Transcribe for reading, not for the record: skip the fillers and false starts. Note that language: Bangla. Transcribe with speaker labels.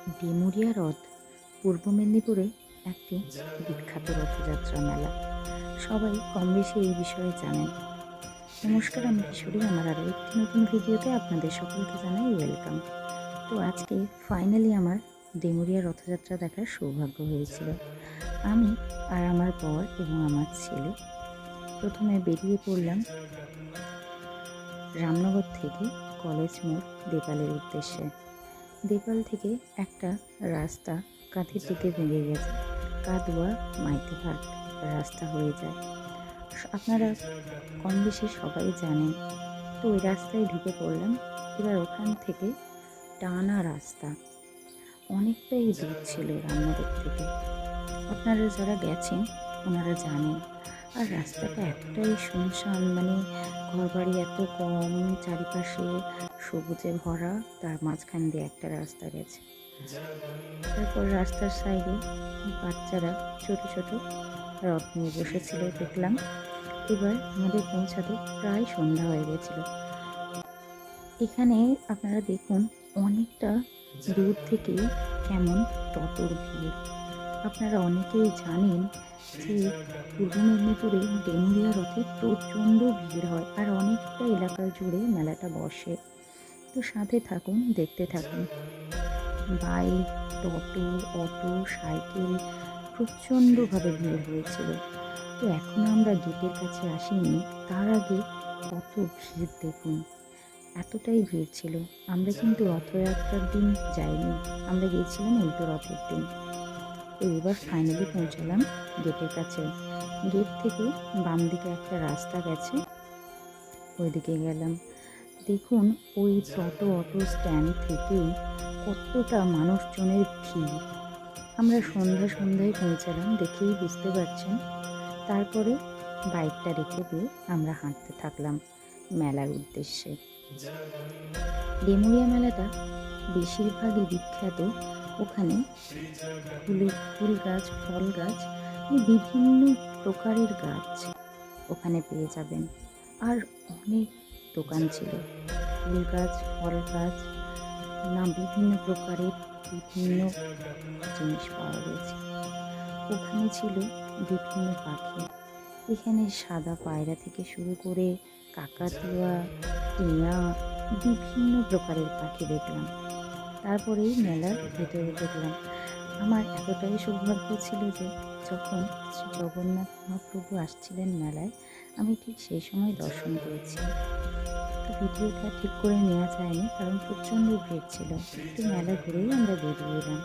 Speaker 1: ডেমুরিয়া রথ পূর্ব মেদিনীপুরে একটি বিখ্যাত রথযাত্রা মেলা। সবাই কম বেশি এই বিষয়ে জানেন। নমস্কার, আমি কিশোরী। আমার আরও একটি নতুন ভিডিওতে আপনাদের সকলকে জানাই ওয়েলকাম। তো আজকে ফাইনালি আমার ডেমুরিয়া রথযাত্রা দেখার সৌভাগ্য হয়েছিল। আমি আর আমার বর এবং আমার ছেলে প্রথমে বেরিয়ে পড়লাম রামনগর থেকে কলেজ মোড় দেপালের উদ্দেশ্যে। দেপাল থেকে একটা রাস্তা কাঁথির দিকে ভেঙে গেছে, কাদুয়া মাইতিঘাট রাস্তা হয়ে যায়। আপনারা কম বেশি সবাই জানেন। তো ওই রাস্তায় ঢুকে পড়লাম। এবার ওখান থেকে টানা রাস্তা, অনেকটাই দূর ছিল রামনগর থেকে। আপনারা যারা গেছেন ওনারা জানেন। আর রাস্তাটা এতটাই শুনশান, মানে ঘরবাড়ি এত কম, চারিপাশে সবুজে ভরা, তার মাঝখান দিয়ে একটা রাস্তা গেছে। তারপর রাস্তার সাইডে বাচ্চারা ছোট ছোট রথ নিয়ে বসেছিল দেখলাম। এবার আমাদের পৌঁছাতে প্রায় সন্ধ্যা হয়ে গেছিল। এখানে আপনারা দেখুন, অনেকটা দূর থেকেই কেমন টটোর ভিড়। আপনারা অনেকেই জানেন যে পূর্ব মেদিনীপুরে ডেমুরিয়া রথে প্রচণ্ড ভিড় হয়, আর অনেকটা এলাকা জুড়ে মেলাটা বসে। তো সাথে থাকুন, দেখতে থাকুন। বাইক, টোটো, অটো, সাইকেল প্রচণ্ডভাবে ভিড় হয়েছিল। তো এখনও আমরা গেটের কাছে আসিনি, তার আগে কত ভিড় দেখুন। এতটাই ভিড় ছিল। আমরা কিন্তু রথযাত্রার দিন যাইনি, আমরা গিয়েছিলাম উল্টো রথের দিন। তো এবার ফাইনালি পৌঁছালাম গেটের কাছে। গেট থেকে বাম দিকে একটা রাস্তা গেছে, ওইদিকে গেলাম। দেখুন, ওই টোটো অটো স্ট্যান্ড থেকেই কতটা মানুষজনের ভিড়। আমরা সন্ধ্যায় পৌঁছালাম, দেখেই বুঝতে পারছেন। তারপরে বাইকটা রেখে দিয়ে আমরা হাঁটতে থাকলাম মেলার উদ্দেশ্যে। ডেমুরিয়া মেলাটা বেশিরভাগই বিখ্যাত। ওখানে ফুল গাছ, ফল গাছ, বিভিন্ন প্রকারের গাছ ওখানে পেয়ে যাবেন। আর অনেক দোকান ছিল, ফুল গাছ, ফল গাছ, বিভিন্ন প্রকারের বিভিন্ন জিনিস পাওয়া গেছে। ওখানে ছিল বিভিন্ন পাখি। এখানে সাদা পায়রা থেকে শুরু করে কাকাতুয়া, টিয়া, বিভিন্ন প্রকারের পাখি দেখলাম। তারপরেই মেলার ভেতরে ঢুকলাম। আমার এতটাই সৌভাগ্য ছিল যে যখন শ্রী জগন্নাথ মহাপ্রভু আসছিলেন মেলায়, আমি ঠিক সেই সময় দর্শন পেয়েছি। তো ভিডিওটা ঠিক করে নেওয়া যায়নি, কারণ প্রচণ্ড ভিড় ছিল। একটু মেলা ঘুরেই আমরা বেরিয়ে এলাম।